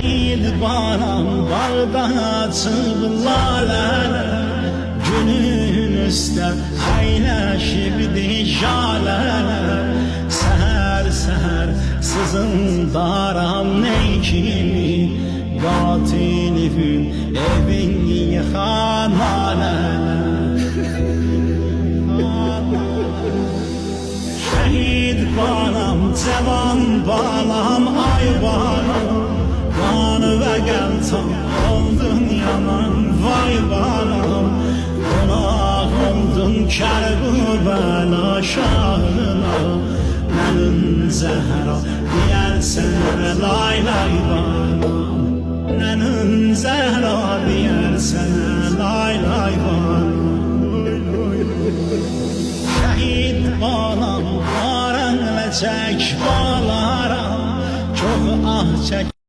Banam barda açıb lalələr, günün üstə əyləşibdi jalələr. Səhər-səhər sızındaram ney kimi, qatilifin evin yıxan lalələr. Şəhid banam, cavan banam, ay banam, qan və qəltan oldun yaman, vay banam. Qonaq oldun Kərbəla şahına, mənim Zəhra deyərsən lay lay banam. Mənim Zəhra deyərsən lay lay banam. Şəhid banam, qarənlə çək balara, çox ah çək.